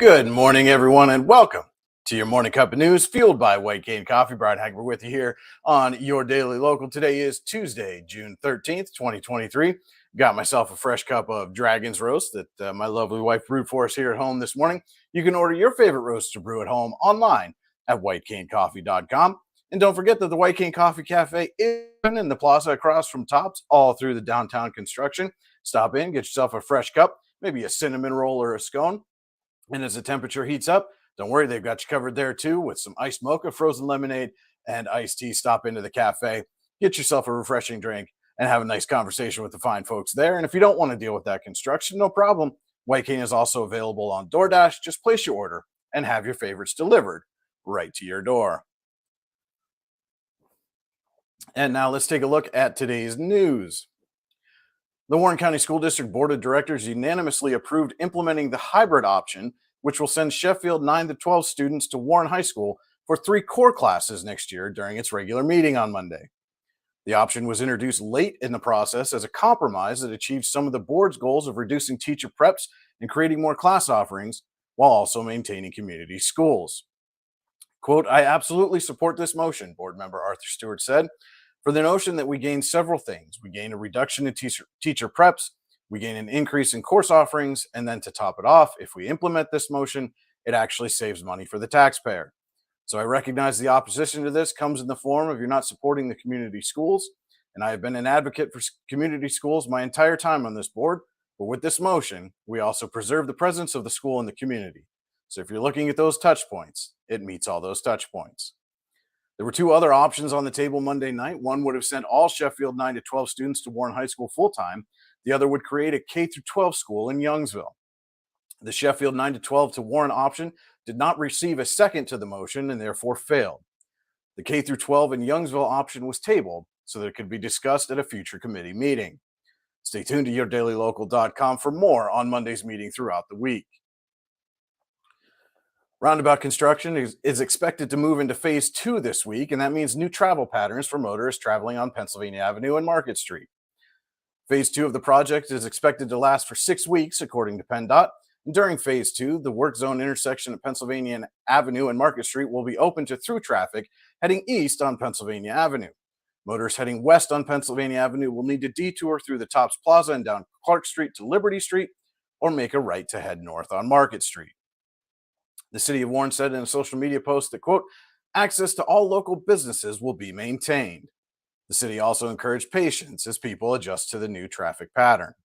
Good morning, everyone, and welcome to your morning cup of news fueled by White Cane Coffee. Brian Hagberg with you here on your daily local. Today is Tuesday, June 13th, 2023. Got myself a fresh cup of Dragon's Roast that my lovely wife brewed for us here at home this morning. You can order your favorite roast to brew at home online at whitecanecoffee.com. And don't forget that the White Cane Coffee Cafe is in the plaza across from Tops, all through the downtown construction. Stop in, get yourself a fresh cup, maybe a cinnamon roll or a scone. And as the temperature heats up, don't worry, they've got you covered there too with some iced mocha, frozen lemonade, and iced tea. Stop into the cafe, get yourself a refreshing drink, and have a nice conversation with the fine folks there. And if you don't want to deal with that construction, no problem. White Cane is also available on DoorDash. Just place your order and have your favorites delivered right to your door. And now let's take a look at today's news. The Warren County School District Board of Directors unanimously approved implementing the hybrid option, which will send Sheffield 9 to 12 students to Warren High School for 3 core classes next year during its regular meeting on Monday. The option was introduced late in the process as a compromise that achieved some of the board's goals of reducing teacher preps and creating more class offerings while also maintaining community schools. Quote, "I absolutely support this motion," board member Arthur Stewart said, "for the notion that we gain several things. We gain a reduction in teacher preps, we gain an increase in course offerings, and then to top it off, if we implement this motion, it actually saves money for the taxpayer. So I recognize the opposition to this comes in the form of you're not supporting the community schools, and I have been an advocate for community schools my entire time on this board, but with this motion, we also preserve the presence of the school in the community. So if you're looking at those touch points, it meets all those touch points." There were 2 other options on the table Monday night. One would have sent all Sheffield 9 to 12 students to Warren High School full-time. The other would create a K-12 school in Youngsville. The Sheffield 9 to 12 to Warren option did not receive a second to the motion and therefore failed. The K-12 in Youngsville option was tabled so that it could be discussed at a future committee meeting. Stay tuned to yourdailylocal.com for more on Monday's meeting throughout the week. Roundabout construction is expected to move into phase 2 this week, and that means new travel patterns for motorists traveling on Pennsylvania Avenue and Market Street. Phase 2 of the project is expected to last for 6 weeks, according to PennDOT. And during phase 2, the work zone intersection at Pennsylvania Avenue and Market Street will be open to through traffic heading east on Pennsylvania Avenue. Motorists heading west on Pennsylvania Avenue will need to detour through the Tops Plaza and down Clark Street to Liberty Street, or make a right to head north on Market Street. The city of Warren said in a social media post that, quote, "access to all local businesses will be maintained." The city also encouraged patience as people adjust to the new traffic pattern.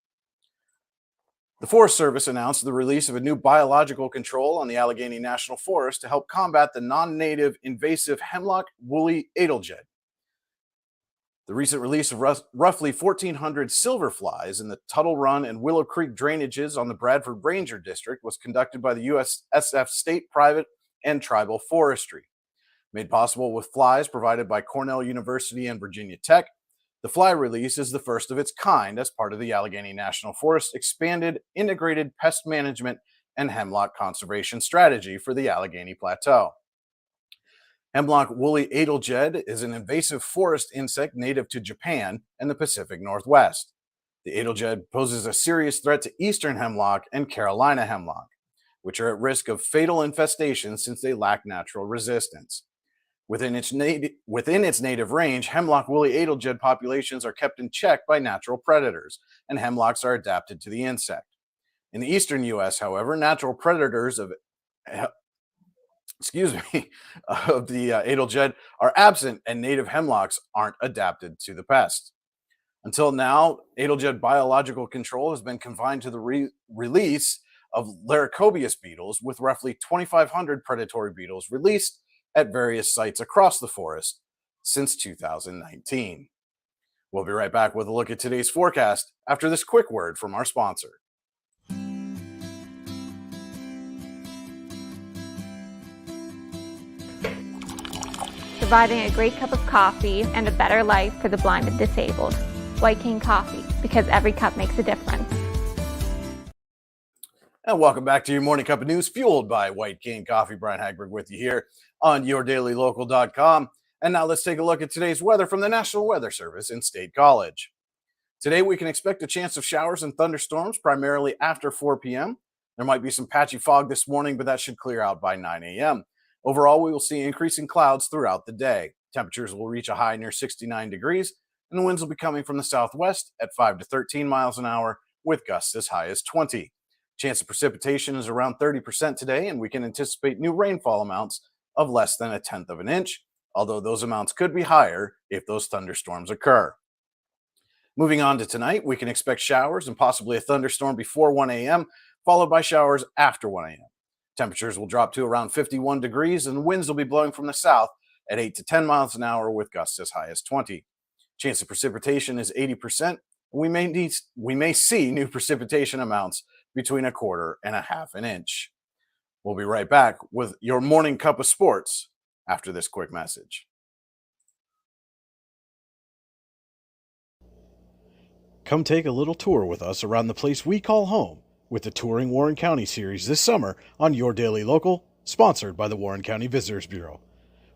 The Forest Service announced the release of a new biological control on the Allegheny National Forest to help combat the non-native invasive hemlock woolly adelgid. The recent release of roughly 1,400 silverflies in the Tuttle Run and Willow Creek drainages on the Bradford Ranger District was conducted by the USSF State Private and Tribal Forestry. Made possible with flies provided by Cornell University and Virginia Tech, the fly release is the first of its kind as part of the Allegheny National Forest expanded integrated pest management and hemlock conservation strategy for the Allegheny Plateau. Hemlock woolly adelgid is an invasive forest insect native to Japan and the Pacific Northwest. The adelgid poses a serious threat to eastern hemlock and Carolina hemlock, which are at risk of fatal infestation since they lack natural resistance. Within its native range, hemlock woolly adelgid populations are kept in check by natural predators, and hemlocks are adapted to the insect. In the eastern U.S., however, natural predators of the adelgid are absent, and native hemlocks aren't adapted to the pest. Until now, adelgid biological control has been confined to the release of Laricobius beetles, with roughly 2,500 predatory beetles released at various sites across the forest since 2019. We'll be right back with a look at today's forecast after this quick word from our sponsor. Providing a great cup of coffee and a better life for the blind and disabled. White Cane Coffee, because every cup makes a difference. And welcome back to your morning cup of news fueled by White Cane Coffee. Brian Hagberg with you here on yourdailylocal.com. And now let's take a look at today's weather from the National Weather Service in State College. Today we can expect a chance of showers and thunderstorms primarily after 4 p.m. There might be some patchy fog this morning, but that should clear out by 9 a.m. Overall, we will see increasing clouds throughout the day. Temperatures will reach a high near 69 degrees, and the winds will be coming from the southwest at 5 to 13 miles an hour, with gusts as high as 20. Chance of precipitation is around 30% today, and we can anticipate new rainfall amounts of less than 1/10 of an inch, although those amounts could be higher if those thunderstorms occur. Moving on to tonight, we can expect showers and possibly a thunderstorm before 1 a.m., followed by showers after 1 a.m. Temperatures will drop to around 51 degrees, and winds will be blowing from the south at 8 to 10 miles an hour, with gusts as high as 20. Chance of precipitation is 80%. We may see new precipitation amounts between 1/4 and 1/2 an inch. We'll be right back with your morning cup of sports after this quick message. Come take a little tour with us around the place we call home with the Touring Warren County series this summer on Your Daily Local, sponsored by the Warren County Visitors Bureau.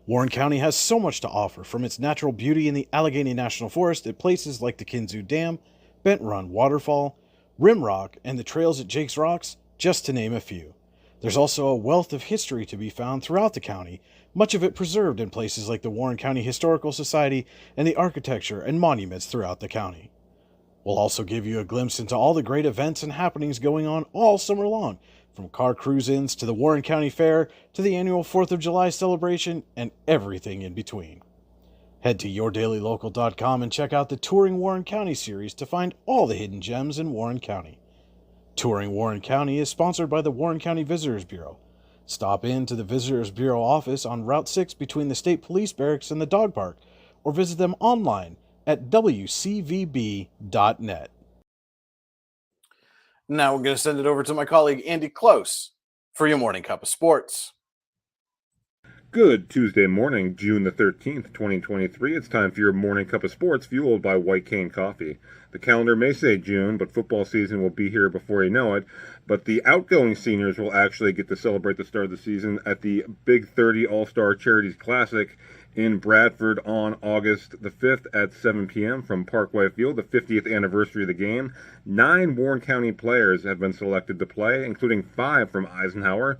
Warren County has so much to offer, from its natural beauty in the Allegheny National Forest at places like the Kinzoo Dam, Bent Run Waterfall, Rim Rock, and the trails at Jake's Rocks, just to name a few. There's also a wealth of history to be found throughout the county, much of it preserved in places like the Warren County Historical Society and the architecture and monuments throughout the county. We'll also give you a glimpse into all the great events and happenings going on all summer long, from car cruise-ins to the Warren County Fair to the annual 4th of July celebration and everything in between. Head to yourdailylocal.com and check out the Touring Warren County series to find all the hidden gems in Warren County. Touring Warren County is sponsored by the Warren County Visitors Bureau. Stop in to the Visitors Bureau office on Route 6 between the State Police Barracks and the dog park, or visit them online at wcvb.net. Now we're going to send it over to my colleague Andy Close for your morning cup of sports. Good Tuesday morning, June the 13th, 2023. It's time for your morning cup of sports, fueled by White Cane Coffee. The calendar may say June, but football season will be here before you know it. But the outgoing seniors will actually get to celebrate the start of the season at the Big 30 All-Star Charities Classic in Bradford on August the 5th at 7 p.m. from Parkway Field, the 50th anniversary of the game. 9 Warren County players have been selected to play, including 5 from Eisenhower.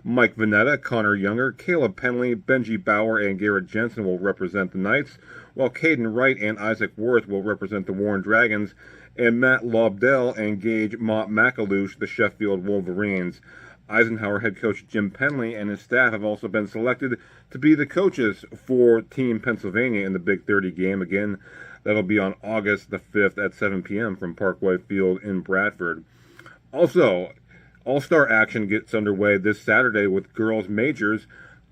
Mike Vanetta, Connor Younger, Caleb Penley, Benji Bauer, and Garrett Jensen will represent the Knights, while Caden Wright and Isaac Worth will represent the Warren Dragons, and Matt Lobdell and Gage Mott McAloosh, the Sheffield Wolverines. Eisenhower head coach Jim Penley and his staff have also been selected to be the coaches for Team Pennsylvania in the Big 30 game. Again, that'll be on August the 5th at 7 p.m. from Parkway Field in Bradford. Also, All-Star action gets underway this Saturday with girls majors.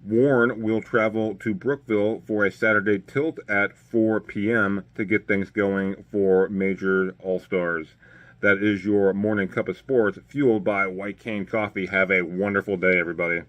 Warren will travel to Brookville for a Saturday tilt at 4 p.m. to get things going for major All-Stars. That is your morning cup of sports, fueled by White Cane Coffee. Have a wonderful day, everybody.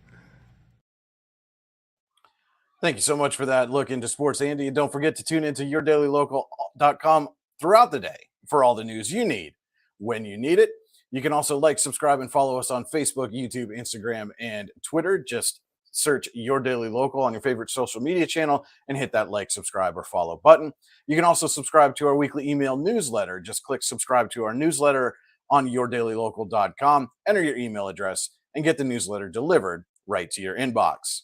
Thank you so much for that look into sports, Andy. And don't forget to tune into yourdailylocal.com throughout the day for all the news you need when you need it. You can also like, subscribe, and follow us on Facebook, YouTube, Instagram, and Twitter. Just search Your Daily Local on your favorite social media channel and hit that like, subscribe, or follow button. You can also subscribe to our weekly email newsletter. Just click subscribe to our newsletter on yourdailylocal.com, enter your email address, and get the newsletter delivered right to your inbox.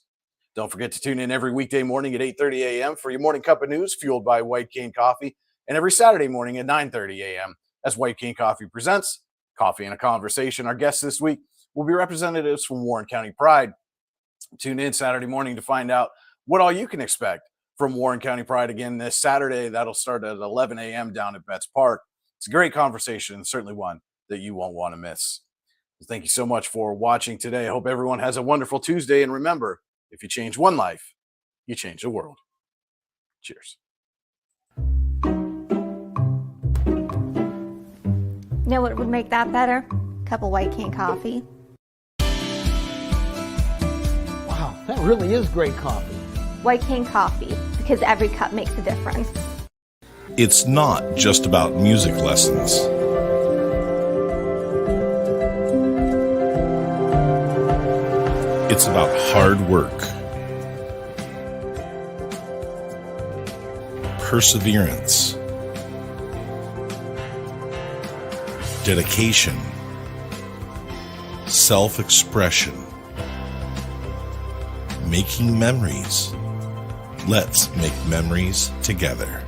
Don't forget to tune in every weekday morning at 8:30 a.m. for your morning cup of news, fueled by White Cane Coffee, and every Saturday morning at 9:30 a.m. as White Cane Coffee presents Coffee and a Conversation. Our guests this week will be representatives from Warren County Pride. Tune in Saturday morning to find out what all you can expect from Warren County Pride again this Saturday. That'll start at 11 a.m. down at Betts Park. It's a great conversation, and certainly one that you won't want to miss. Thank you so much for watching today. I hope everyone has a wonderful Tuesday. And remember, if you change one life, you change the world. Cheers. You know what would make that better? A cup of White Cane Coffee. Wow, that really is great coffee. White Cane Coffee, because every cup makes a difference. It's not just about music lessons. It's about hard work, perseverance, dedication, self expression, making memories. Let's make memories together.